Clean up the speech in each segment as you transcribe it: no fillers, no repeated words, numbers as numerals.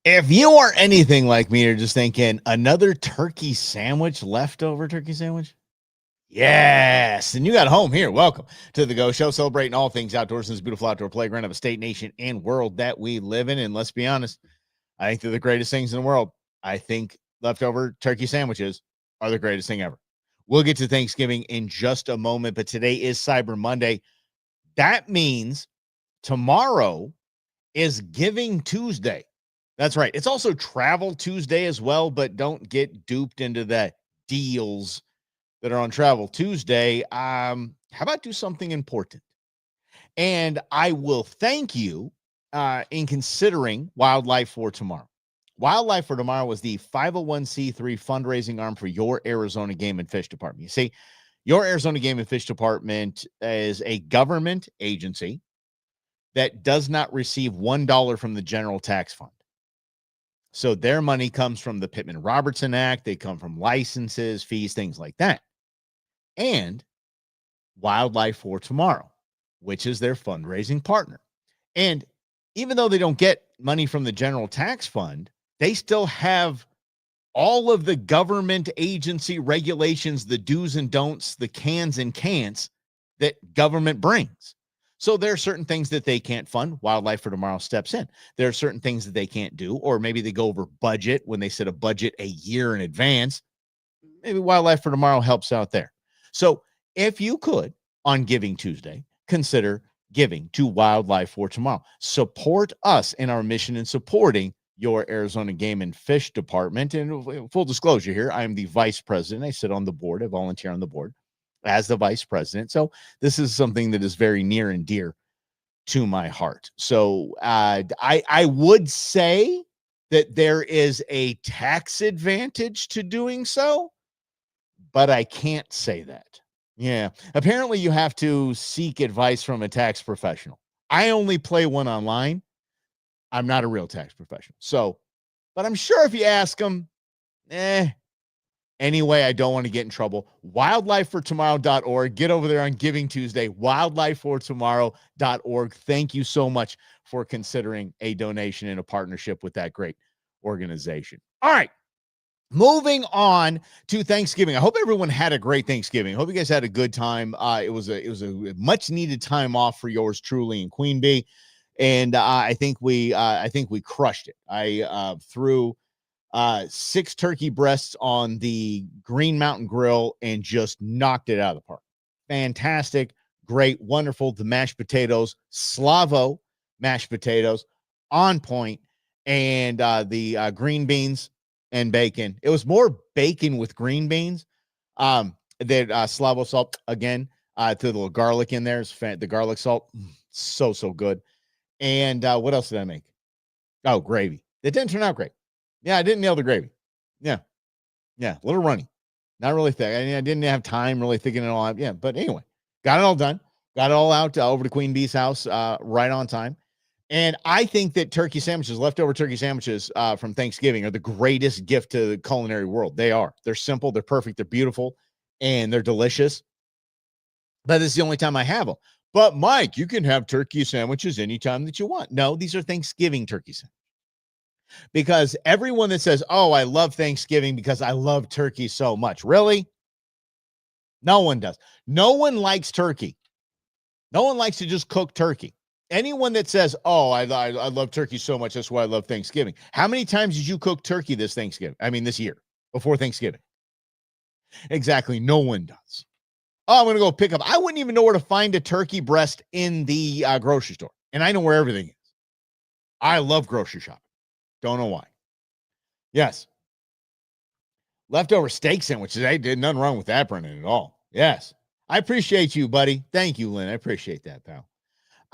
If you are anything like me, you're just thinking another turkey sandwich, leftover turkey sandwich. Yes, and you got home here. Welcome to the Go Show, celebrating all things outdoors in this beautiful outdoor playground of a state, nation, and world that we live in. And let's be honest, I think they're the greatest things in the world. I think leftover turkey sandwiches are the greatest thing ever. We'll get to Thanksgiving in just a moment, but today is Cyber Monday. That means tomorrow is Giving Tuesday. That's right. It's also Travel Tuesday as well, but don't get duped into the deals that are on Travel Tuesday. How about do something important? And I will thank you in considering Wildlife for Tomorrow. Wildlife for Tomorrow was the 501c3 fundraising arm for your Arizona Game and Fish Department. You see, your Arizona Game and Fish Department is a government agency that does not receive $1 from the general tax fund. So their money comes from the Pittman-Robertson Act. They come from licenses, fees, things like that. And Wildlife for Tomorrow, which is their fundraising partner. And even though they don't get money from the general tax fund, they still have all of the government agency regulations, the do's and don'ts, the cans and can'ts that government brings. So there are certain things that they can't fund. Wildlife for Tomorrow steps in. There are certain things that they can't do, or maybe they go over budget when they set a budget a year in advance. Maybe Wildlife for Tomorrow helps out there. So if you could, on Giving Tuesday, consider giving to Wildlife for Tomorrow. Support us in our mission in supporting your Arizona Game and Fish Department. And full disclosure here, I am the vice president. I sit on the board. I volunteer on the board as the vice president. So this is something that is very near and dear to my heart. So I would say that there is a tax advantage to doing so, but I can't say that. Yeah. Apparently you have to seek advice from a tax professional. I only play one online. I'm not a real tax professional. So, but I'm sure if you ask them, anyway, I don't want to get in trouble. Wildlifefortomorrow.org. Get over there on Giving Tuesday. Wildlifefortomorrow.org. Thank you so much for considering a donation and a partnership with that great organization. All right. Moving on to Thanksgiving. I hope everyone had a great Thanksgiving. I hope you guys had a good time. It was a much needed time off for yours truly and Queen Bee, and I think we crushed it. I threw 6 turkey breasts on the Green Mountain Grill and just knocked it out of the park. Fantastic, great, wonderful. The mashed potatoes, Slavo mashed potatoes, on point, and the green beans and bacon. It was more bacon with green beans. That Slavo salt again. Threw the little garlic in there. The garlic salt, so good. And what else did I make? Oh, gravy. It didn't turn out great. Yeah, I didn't nail the gravy. Yeah, a little runny, not really thick. I didn't have time really thinking it all out. Yeah, but anyway, got it all done. Got it all out over to Queen Bee's house right on time. And I think that turkey sandwiches, leftover turkey sandwiches from Thanksgiving, are the greatest gift to the culinary world. They are. They're simple, they're perfect, they're beautiful, and they're delicious. But this is the only time I have them. But Mike, you can have turkey sandwiches anytime that you want. No, these are Thanksgiving turkey sandwiches. Because everyone that says, oh, I love Thanksgiving because I love turkey so much. Really? No one does. No one likes turkey. No one likes to just cook turkey. Anyone that says, oh, I love turkey so much, that's why I love Thanksgiving. How many times did you cook turkey this year, before Thanksgiving? Exactly. No one does. Oh, I'm going to go pick up. I wouldn't even know where to find a turkey breast in the grocery store. And I know where everything is. I love grocery shopping. Don't know why. Yes. Leftover steak sandwiches. I did nothing wrong with that, Brennan, at all. Yes. I appreciate you, buddy. Thank you, Lynn. I appreciate that, pal.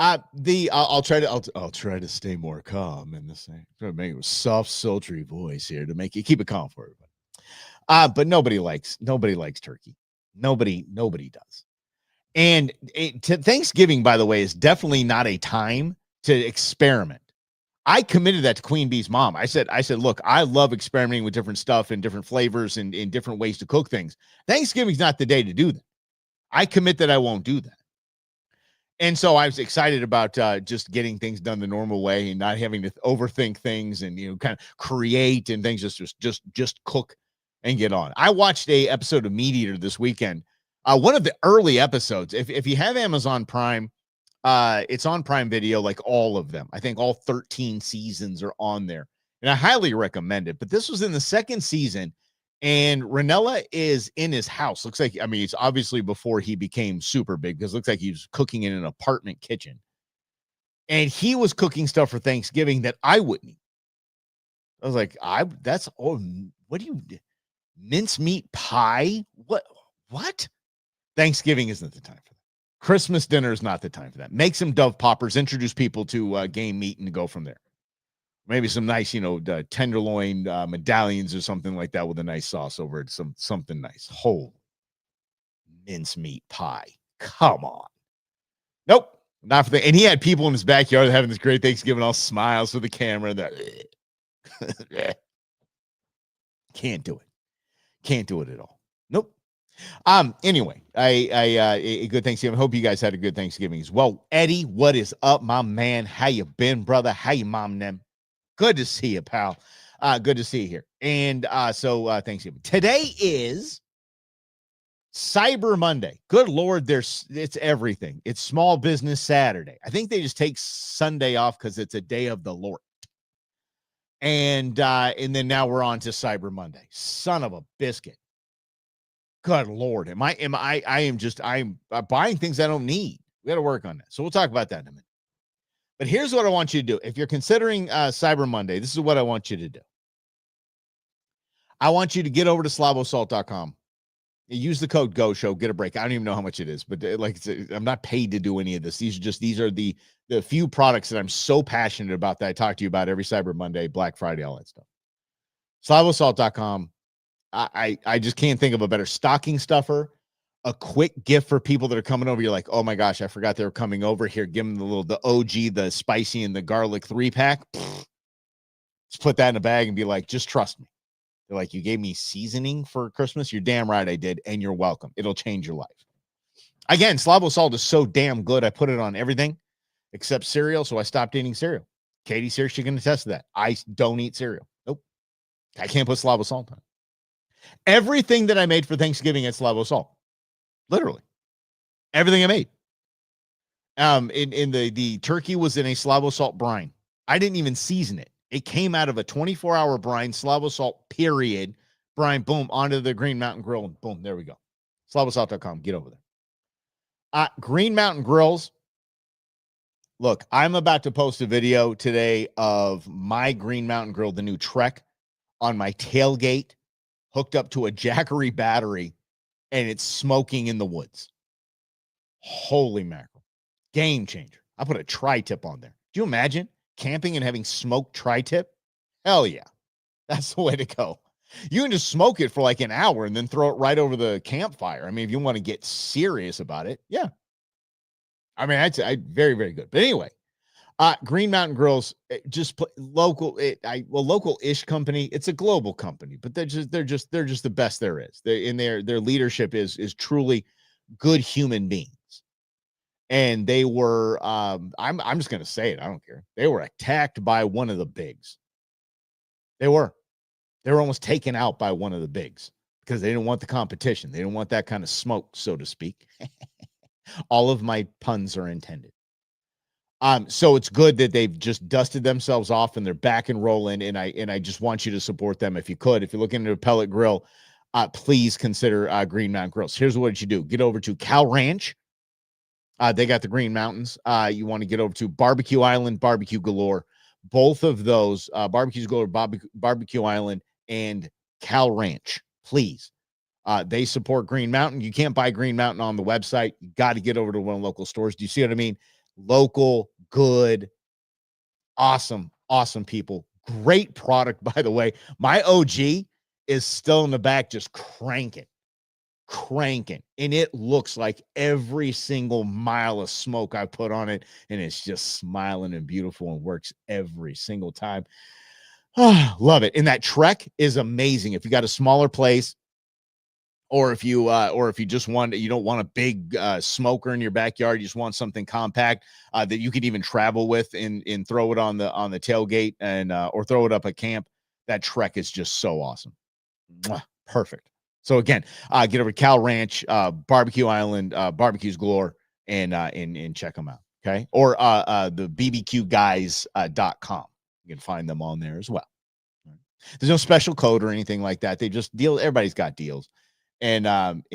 I'll try to stay more calm in this thing. Try to make a soft, sultry voice here to make you keep it calm for everybody. But nobody likes turkey. Nobody does. And Thanksgiving, by the way, is definitely not a time to experiment. I committed that to Queen Bee's mom. I said, look, I love experimenting with different stuff and different flavors and in different ways to cook things. Thanksgiving's not the day to do that. I commit that I won't do that. And so I was excited about just getting things done the normal way and not having to overthink things and, kind of create and things. Just cook and get on. I watched a episode of Meat Eater this weekend. One of the early episodes. If you have Amazon Prime, it's on Prime Video, like all of them. I think all 13 seasons are on there, and I highly recommend it. But this was in the second season. And Ranella is in his house. Looks like, it's obviously before he became super big, because it looks like he was cooking in an apartment kitchen. And he was cooking stuff for Thanksgiving that I wouldn't eat. I was like, what do you, mincemeat pie? What? Thanksgiving isn't the time for that. Christmas dinner is not the time for that. Make some dove poppers, introduce people to game meat, and go from there. Maybe some nice, tenderloin medallions or something like that with a nice sauce over it. Something nice. Whole mincemeat pie. Come on. Nope. Not for the. And he had people in his backyard having this great Thanksgiving, all smiles for the camera. Can't do it. Can't do it at all. Nope. Anyway, a good Thanksgiving. Hope you guys had a good Thanksgiving as well. Eddie, what is up, my man? How you been, brother? How you, mom, and them? Good to see you, pal. Good to see you here. And so Thanksgiving. Today is Cyber Monday. Good Lord, it's everything. It's Small Business Saturday. I think they just take Sunday off because it's a day of the Lord. And then now we're on to Cyber Monday. Son of a biscuit. Good Lord. I'm buying things I don't need. We got to work on that. So we'll talk about that in a minute. But here's what I want you to do. If you're considering Cyber Monday, this is what I want you to do. I want you to get over to SlavoSalt.com. Use the code GOSHOW, get a break. I don't even know how much it is, but I'm not paid to do any of this. These are the few products that I'm so passionate about that I talk to you about every Cyber Monday, Black Friday, all that stuff. SlavoSalt.com. I just can't think of a better stocking stuffer. A quick gift for people that are coming over. You're like, oh my gosh, I forgot they were coming over. Here, give them the OG, the spicy and the garlic 3-pack. Just put that in a bag and be like, just trust me. They're like, you gave me seasoning for Christmas? You're damn right I did, and you're welcome. It'll change your life. Again, Slavo Salt is so damn good. I put it on everything except cereal, so I stopped eating cereal. Katie's here. She can attest to that. I don't eat cereal. Nope. I can't put Slavo Salt on it. Everything that I made for Thanksgiving at Slavo Salt. Literally. Everything I made. In the turkey was in a Slavo Salt brine. I didn't even season it. It came out of a 24-hour brine, Slavo Salt, period. Brine, boom, onto the Green Mountain Grill, and boom, there we go. SlavoSalt.com. Get over there. Green Mountain Grills. Look, I'm about to post a video today of my Green Mountain Grill, the new Trek, on my tailgate, hooked up to a Jackery battery, and it's smoking in the woods. Holy mackerel. Game changer. I put a tri-tip on there. Do you imagine camping and having smoked tri-tip? Hell yeah. That's the way to go. You can just smoke it for like an hour and then throw it right over the campfire. I mean, if you want to get serious about it, yeah. I mean, I'd say very, very good. But anyway, Green Mountain Grills, just local-ish company. It's a global company, but they're just the best there is. Their leadership is truly good human beings. And they were, I'm just going to say it. I don't care. They were attacked by one of the bigs. They were almost taken out by one of the bigs because they didn't want the competition. They didn't want that kind of smoke, so to speak. All of my puns are intended. So it's good that they've just dusted themselves off and they're back and rolling. And I just want you to support them if you could. If you're looking at a pellet grill, please consider Green Mountain Grills. Here's what you do. Get over to Cal Ranch. They got the Green Mountains. You want to get over to Barbecue Island, Barbecue Galore. Both of those, Barbecues Galore, Barbecue Island, and Cal Ranch. Please. They support Green Mountain. You can't buy Green Mountain on the website. You got to get over to one of the local stores. Do you see what I mean? Local, good, awesome people. Great product, by the way. My OG is still in the back just cranking. And it looks like every single mile of smoke I put on it, and it's just smiling and beautiful and works every single time. Love it. And that Trek is amazing. If you got a smaller place, or if you just want, you don't want a big smoker in your backyard, you just want something compact that you could even travel with and throw it on the tailgate and or throw it up at camp. That Trek is just so awesome. Mwah, perfect. So again, get over to Cal Ranch, Barbecue Island, barbecues galore, and check them out. Okay, or the bbqguys.com. You can find them on there as well. There's no special code or anything like that. They just deal. Everybody's got deals, and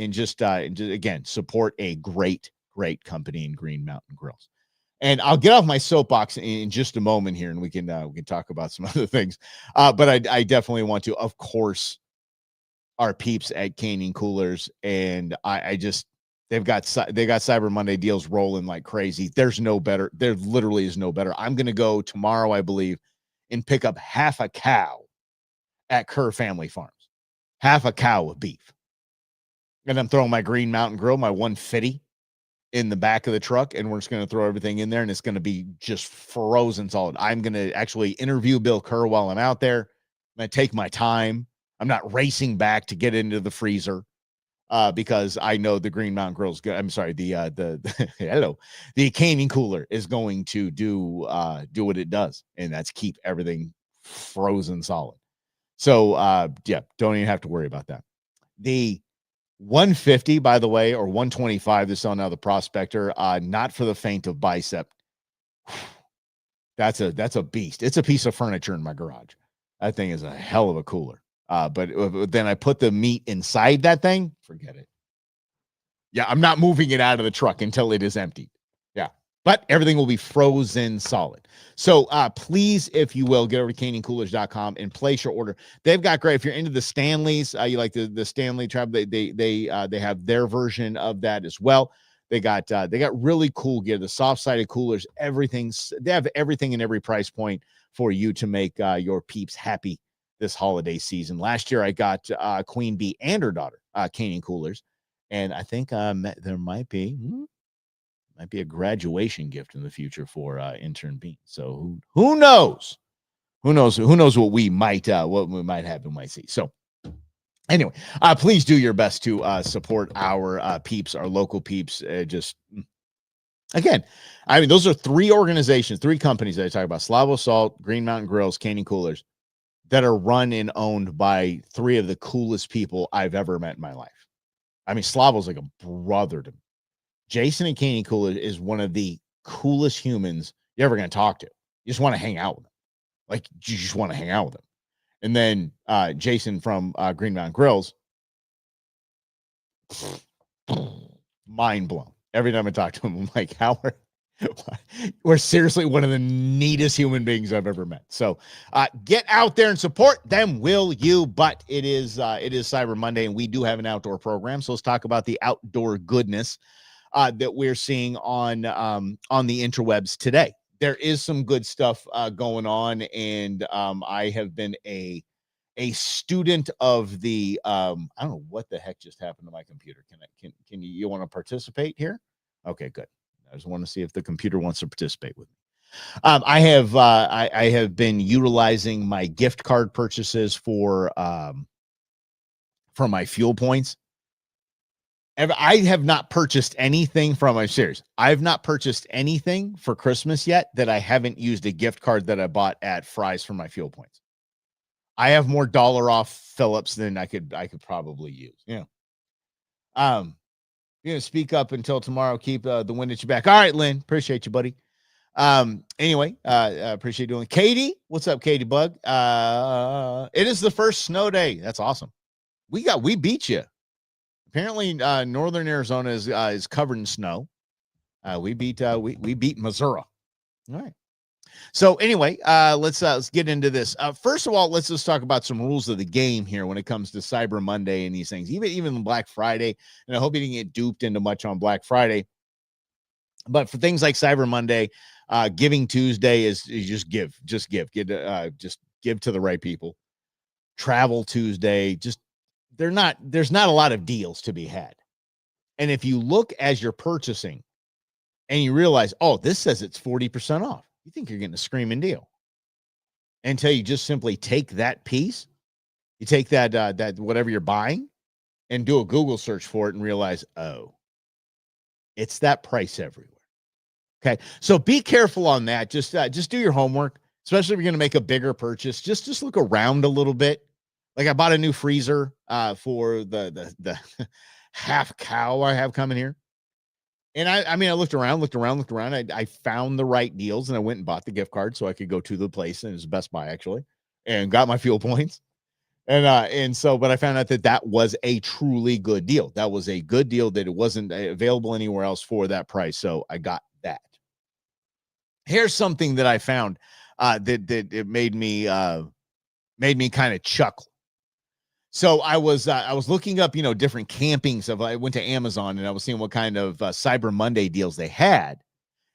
just again, support a great company in Green Mountain Grills. And I'll get off my soapbox in just a moment here, and we can talk about some other things. But I definitely want to, of course, our peeps at Canyon Coolers, and I just they got Cyber Monday deals rolling like crazy. There's no better. There literally is no better. I'm going to go tomorrow, I believe, and pick up half a cow at Kerr Family Farms, half a cow of beef, and I'm throwing my Green Mountain Grill, my 150, in the back of the truck, and we're just going to throw everything in there, and it's going to be just frozen solid. I'm going to actually interview Bill Kerr while I'm out there. I'm going to take my time. I'm not racing back to get into the freezer because I know the Green Mountain Grill's good. I'm sorry, the Canyon Cooler is going to do what it does, and that's keep everything frozen solid. So yeah, don't even have to worry about that. The 150, by the way, or 125, this on now the Prospector, not for the faint of bicep. That's a beast. It's a piece of furniture in my garage. That thing is a hell of a cooler. But then I put the meat inside that thing. Forget it. Yeah, I'm not moving it out of the truck until it is empty. Yeah, but everything will be frozen solid. So please, if you will, get over to CanyonCoolers.com and place your order. They've got great. If you're into the Stanleys, you like the Stanley Tribe, they have their version of that as well. They got really cool gear, the soft-sided coolers, they have everything in every price point for you to make your peeps happy this holiday season. Last year, I got Queen Bee and her daughter Canyon Coolers, and I think there might be a graduation gift in the future for intern Bean. So who knows? Who knows what we might have and might see. So anyway, please do your best to support our peeps, our local peeps. Again, I mean, those are three companies that I talk about: Slavo Salt, Green Mountain Grills, Canyon Coolers, that are run and owned by three of the coolest people I've ever met in my life. I mean, Slavo's like a brother to me. Jason and Canyon Cooler is one of the coolest humans you're ever going to talk to. You just want to hang out with them. Like, you just want to hang out with them. And then Jason from Green Mountain Grills, mind blown. Every time I talk to him, I'm like, we're seriously one of the neatest human beings I've ever met. So get out there and support them, will you? But it is Cyber Monday, and we do have an outdoor program. So let's talk about the outdoor goodness that we're seeing on the interwebs today. There is some good stuff going on, and I have been a student of the I don't know what the heck just happened to my computer. Can you want to participate here? Okay, good. I just want to see if the computer wants to participate with me. I have been utilizing my gift card purchases for my fuel points. I have not purchased anything from my series. I've not purchased anything for Christmas yet that I haven't used a gift card that I bought at Fry's for my fuel points. I have more dollar off Phillips than I could probably use. Yeah. Speak up until tomorrow. Keep the wind at your back. All right, Lynn. Appreciate you, buddy. Anyway, appreciate doing. Katie, what's up, Katie Bug? It is the first snow day. That's awesome. We beat you. Apparently, northern Arizona is covered in snow. We beat Missouri. All right. So anyway, let's get into this. First of all, let's just talk about some rules of the game here when it comes to Cyber Monday and these things. Even Black Friday, and I hope you didn't get duped into much on Black Friday. But for things like Cyber Monday, Giving Tuesday is just give to the right people. Travel Tuesday, there's not a lot of deals to be had. And if you look as you're purchasing and you realize, oh, this says it's 40% off, you think you're getting a screaming deal until you just simply take that piece. You take that whatever you're buying and do a Google search for it and realize, oh, it's that price everywhere. Okay, so be careful on that. Just do your homework, especially if you're going to make a bigger purchase. Just look around a little bit. Like I bought a new freezer for the half cow I have coming here. And I mean, I looked around. I found the right deals and I went and bought the gift card so I could go to the place. And it was Best Buy actually, and got my fuel points. And so, but I found out that was a truly good deal. That was a good deal that it wasn't available anywhere else for that price. So I got that. Here's something that I found that it made me kind of chuckle. So I was looking up, different camping stuff. I went to Amazon and I was seeing what kind of Cyber Monday deals they had.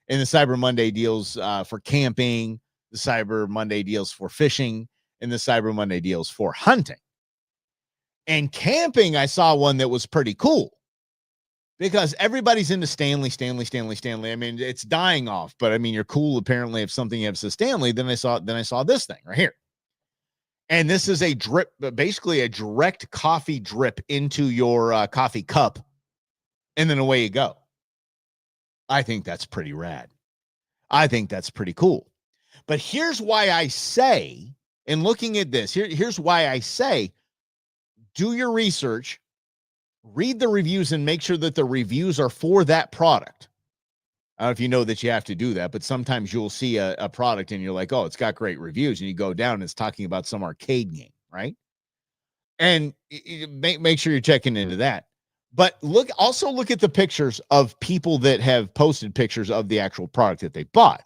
And the Cyber Monday deals for camping, the Cyber Monday deals for fishing, and the Cyber Monday deals for hunting. And camping, I saw one that was pretty cool because everybody's into Stanley. I mean, it's dying off, but I mean, you're cool apparently if something happens to Stanley. Then I saw this thing right here. And this is a drip, basically a direct coffee drip into your coffee cup. And then away you go. I think that's pretty rad. I think that's pretty cool. But here's why I say, in looking at this, here's why I say, do your research, read the reviews, and make sure that the reviews are for that product. I don't know if you know that you have to do that, but sometimes you'll see a product and you're like, oh, it's got great reviews. And you go down and it's talking about some arcade game, right? And make sure you're checking into that. But also look at the pictures of people that have posted pictures of the actual product that they bought.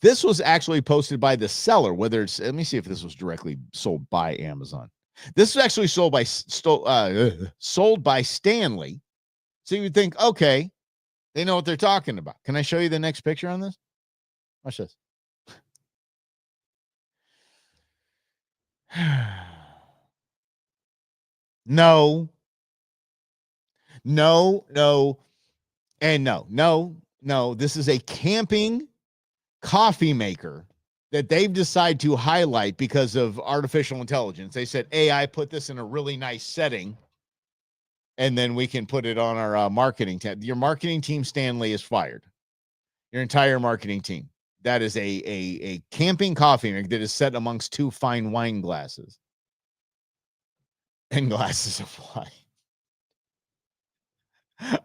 This was actually posted by the seller, whether it's, let me see if this was directly sold by Amazon. This was actually sold by Stanley. So you would think, okay, they know what they're talking about. Can I show you the next picture on this? Watch this. No, and no. This is a camping coffee maker that they've decided to highlight because of artificial intelligence. They said, AI, put this in a really nice setting, and then we can put it on our marketing team. Your marketing team, Stanley, is fired. Your entire marketing team. That is a camping coffee maker that is set amongst two fine wine glasses and glasses of wine.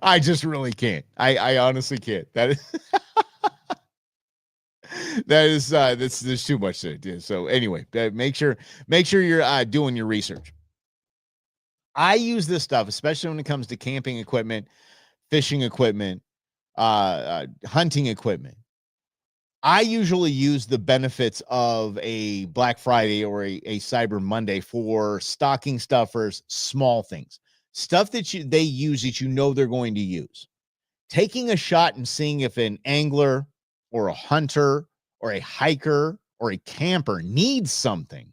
I just really can't. I honestly can't. That is there's too much to do. So anyway, make sure you're doing your research. I use this stuff, especially when it comes to camping equipment, fishing equipment, hunting equipment. I usually use the benefits of a Black Friday or a Cyber Monday for stocking stuffers, small things, stuff that they use that they're going to use. Taking a shot and seeing if an angler or a hunter or a hiker or a camper needs something.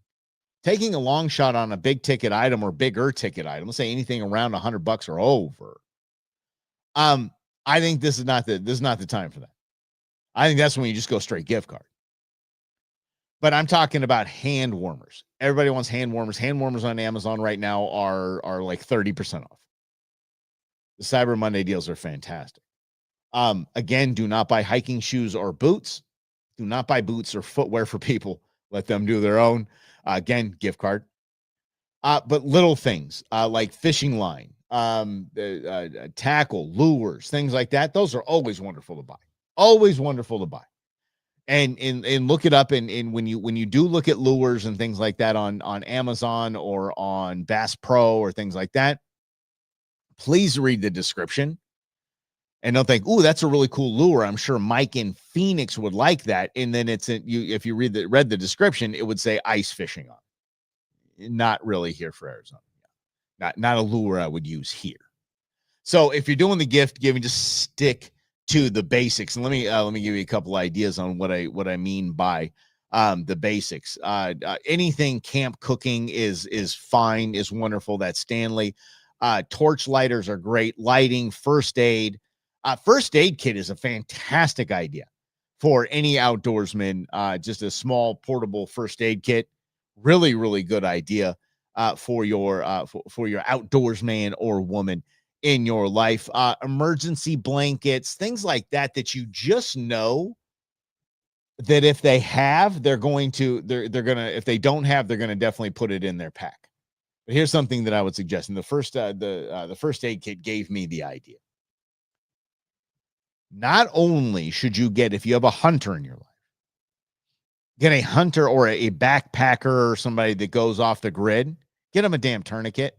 Taking a long shot on a big ticket item or bigger ticket item, let's say anything around $100 or over. I think this is not the time for that. I think that's when you just go straight gift card. But I'm talking about hand warmers. Everybody wants hand warmers. Hand warmers on Amazon right now are like 30% off. The Cyber Monday deals are fantastic. Again, do not buy hiking shoes or boots. Do not buy boots or footwear for people. Let them do their own. Again, gift card. But little things like fishing line, tackle, lures, things like that. Those are always wonderful to buy. Always wonderful to buy. And look it up. And when you do look at lures and things like that on Amazon or on Bass Pro or things like that, please read the description. And don't think, "Ooh, that's a really cool lure. I'm sure Mike in Phoenix would like that." And then if you read the description, it would say ice fishing on it. Not really here for Arizona. Not a lure I would use here. So if you're doing the gift giving, just stick to the basics. And let me give you a couple ideas on what I mean by the basics. Anything camp cooking is fine, is wonderful. That's Stanley. Torch lighters are great. Lighting, first aid. First aid kit is a fantastic idea for any outdoorsman. Just a small portable first aid kit. Really, really good idea. for your outdoors man or woman in your life. Emergency blankets, things like that, that you just know that if they have, they're gonna, if they don't have, they're gonna definitely put it in their pack. But here's something that I would suggest. And the first aid kit gave me the idea. Not only should you get, if you have a hunter in your life, get a hunter or a backpacker or somebody that goes off the grid, get them a damn tourniquet,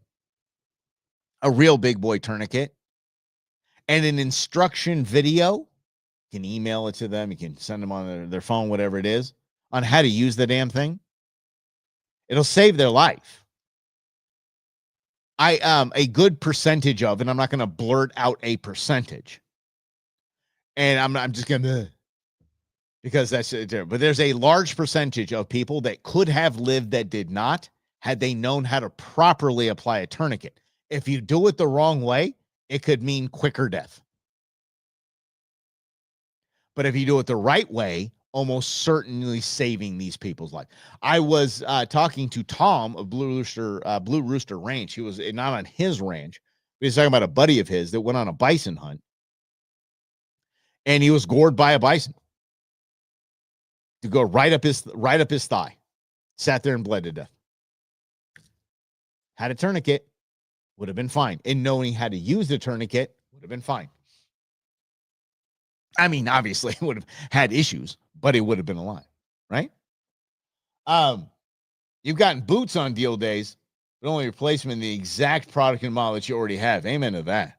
a real big boy tourniquet, and an instruction video. You can email it to them. You can send them on their phone, whatever it is, on how to use the damn thing. It'll save their life. A good percentage of, and I'm not going to blurt out a percentage, and I'm just going to, because that's it. But there's a large percentage of people that could have lived that did not, had they known how to properly apply a tourniquet. If you do it the wrong way, it could mean quicker death. But if you do it the right way, almost certainly saving these people's life. I was talking to Tom of Blue Rooster Ranch. He was not on his ranch. He was talking about a buddy of his that went on a bison hunt, and he was gored by a bison to go right up his thigh. Sat there and bled to death. Had a tourniquet, would have been fine. And knowing how to use the tourniquet would have been fine. I mean, obviously, it would have had issues, but it would have been alive, right? You've gotten boots on deal days, but only replace them in the exact product and model that you already have. Amen to that.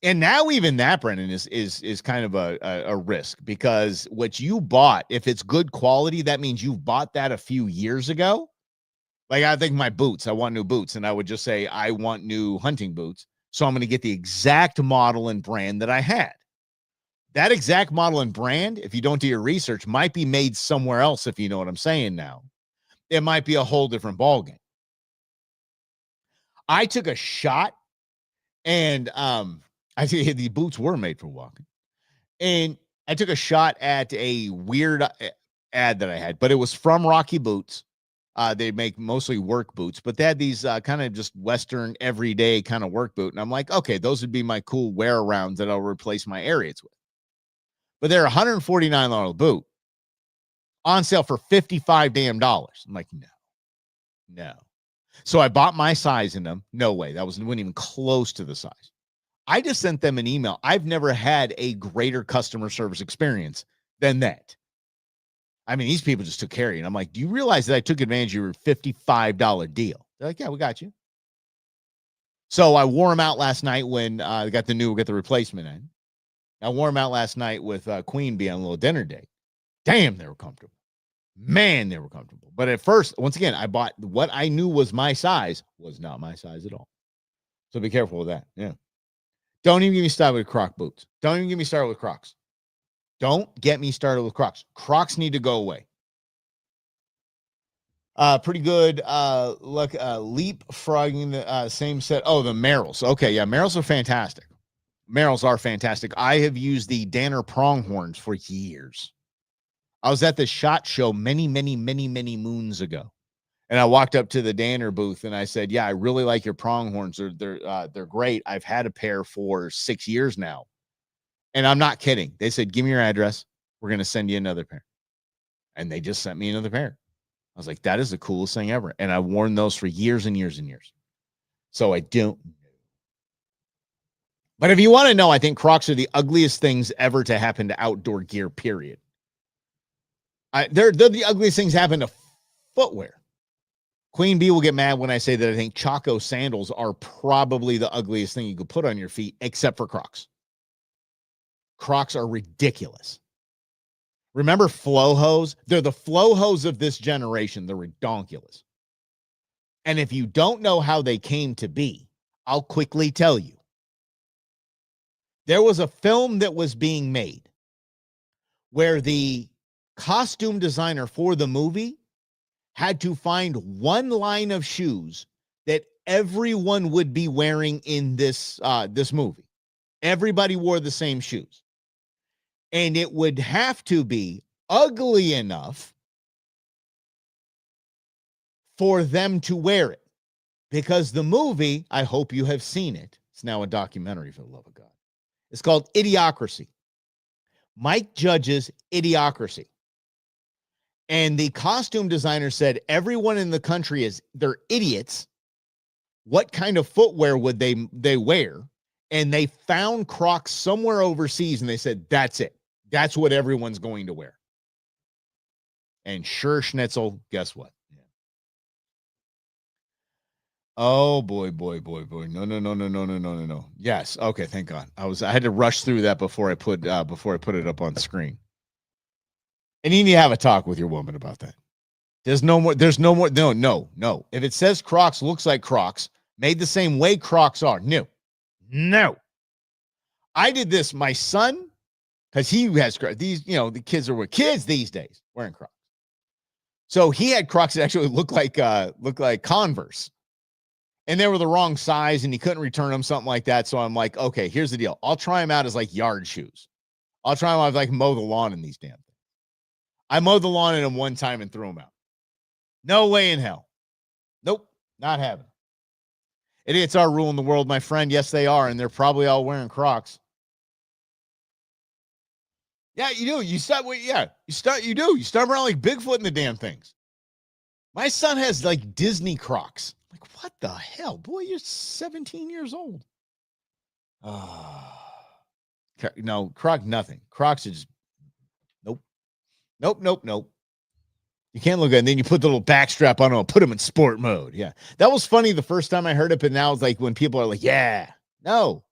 And now even that, Brennan, is kind of a risk, because what you bought, if it's good quality, that means you bought that a few years ago. Like, I think my boots, I want new boots, and I would just say I want new hunting boots, so I'm going to get the exact model and brand that I had. That exact model and brand, if you don't do your research, might be made somewhere else, if you know what I'm saying now. It might be a whole different ballgame. I took a shot, and I think the boots were made for walking. And I took a shot at a weird ad that I had, but it was from Rocky Boots. They make mostly work boots, but they had these kind of just Western everyday kind of work boot. And I'm like, okay, those would be my cool wear arounds that I'll replace my Ariats with. But they're $149 boot on sale for $55 damn dollars. I'm like, no. So I bought my size in them. No way. That wasn't even close to the size. I just sent them an email. I've never had a greater customer service experience than that. I mean, these people just took care of you. And I'm like, do you realize that I took advantage of your $55 deal? They're like, yeah, we got you. So I wore them out last night when I got the replacement in. I wore them out last night with Queen being on a little dinner date. Damn, they were comfortable. Man, they were comfortable. But at first, once again, I bought what I knew was my size, was not my size at all. So be careful with that. Yeah. Don't even get me started with Croc boots. Don't even get me started with Crocs. Don't get me started with Crocs. Crocs need to go away. Pretty good. Leapfrogging the same set. Oh, the Merrells. Okay, yeah, Merrells are fantastic. Merrells are fantastic. I have used the Danner pronghorns for years. I was at the SHOT Show many moons ago, and I walked up to the Danner booth and I said, "Yeah, I really like your pronghorns. They're great. I've had a pair for 6 years now." And I'm not kidding. They said, "Give me your address. We're going to send you another pair." And they just sent me another pair. I was like, that is the coolest thing ever. And I've worn those for years and years and years. So I don't know. But if you want to know, I think Crocs are the ugliest things ever to happen to outdoor gear, period. They're the ugliest things happen to footwear. Queen Bee will get mad when I say that I think Chaco sandals are probably the ugliest thing you could put on your feet, except for Crocs. Crocs are ridiculous. Remember Flow Hose? They're the Flow Hose of this generation. They're redonkulous. And if you don't know how they came to be, I'll quickly tell you. There was a film that was being made where the costume designer for the movie had to find one line of shoes that everyone would be wearing in this movie. Everybody wore the same shoes. And it would have to be ugly enough for them to wear it. because the movie, I hope you have seen it. It's now a documentary, for the love of God. It's called Idiocracy. Mike Judge's Idiocracy. And the costume designer said everyone in the country they're idiots. What kind of footwear would they wear? And they found Crocs somewhere overseas, and they said, that's it. That's what everyone's going to wear. And sure, Schnitzel, guess what? Yeah. Oh, boy. No. Yes. Okay, thank God. I had to rush through that before I put it up on screen. And you need to have a talk with your woman about that. There's no more. No. If it says Crocs, looks like Crocs, made the same way Crocs are. No. I did this. My son, because he has these, the kids are kids these days wearing Crocs. So he had Crocs that actually looked like Converse. And they were the wrong size, and he couldn't return them, something like that. So I'm like, okay, here's the deal. I'll try them out as like yard shoes. I'll try them out as like mow the lawn in these damn things. I mowed the lawn in them one time and threw them out. No way in hell. Nope, not having it. Idiots are ruling the world, my friend. Yes, they are, and they're probably all wearing Crocs. Yeah, you do. You start around like Bigfoot in the damn things. My son has like Disney Crocs. Like, what the hell? Boy, you're 17 years old. No, Croc, nothing. Crocs are just nope. You can't look at it. And then you put the little back strap on them and put them in sport mode. Yeah. That was funny the first time I heard it, but now it's like when people are like, yeah, no.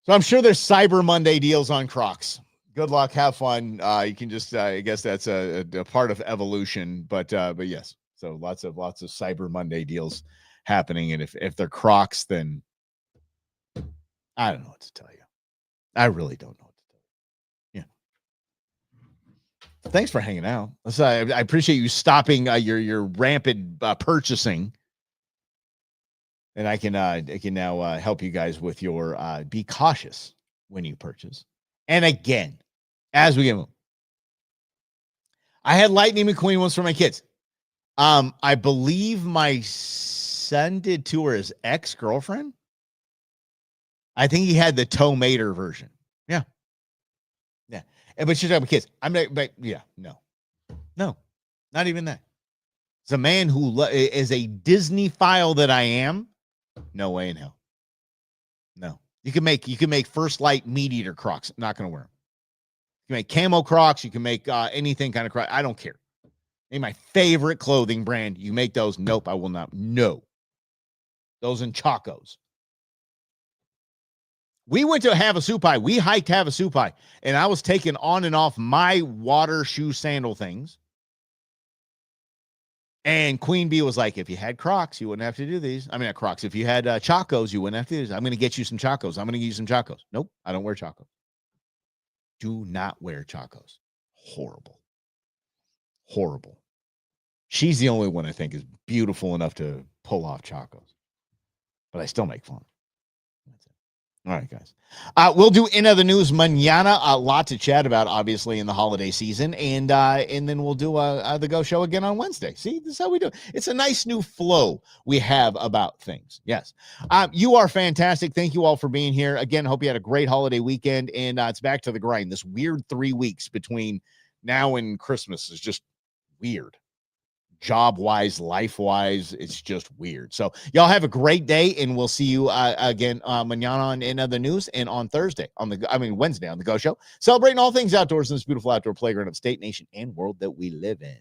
So I'm sure there's Cyber Monday deals on Crocs. Good luck. Have fun. You can just, I guess that's a part of evolution, but yes. So lots of Cyber Monday deals happening. And if they're Crocs, then I don't know what to tell you. I really don't know. Thanks for hanging out. I appreciate you stopping your rampant purchasing, and I can now help you guys with your be cautious when you purchase. And again, as we get moving, I had Lightning McQueen ones for my kids. I believe my son did too, or his ex-girlfriend. I think he had the Toe Mater version. Yeah. But she's talking about kids. No, not even that. It's a man who is a Disney file that I am. No way in hell. No, you can make First Light Meat Eater Crocs. I'm not going to wear them. You can make camo Crocs. You can make anything kind of Crocs. I don't care. Name my favorite clothing brand. You make those. Nope, I will not. No, those and Chacos. We went to Havasupai. We hiked Havasupai, and I was taking on and off my water shoe sandal things. And Queen Bee was like, if you had Crocs, you wouldn't have to do these. I mean, not Crocs. If you had Chacos, you wouldn't have to do these. I'm going to get you some Chacos. I'm going to give you some Chacos. Nope, I don't wear Chacos. Do not wear Chacos. Horrible. She's the only one I think is beautiful enough to pull off Chacos. But I still make fun. All right, guys. We'll do In Other News mañana. A lot to chat about, obviously, in the holiday season. And then we'll do the Go Show again on Wednesday. See, this is how we do it. It's a nice new flow we have about things. Yes. You are fantastic. Thank you all for being here. Again, hope you had a great holiday weekend. And it's back to the grind. This weird 3 weeks between now and Christmas is just weird. Job-wise, life-wise, it's just weird. So y'all have a great day, and we'll see you again mañana on In Other News, and on Wednesday on the Go Show, celebrating all things outdoors in this beautiful outdoor playground of state, nation, and world that we live in.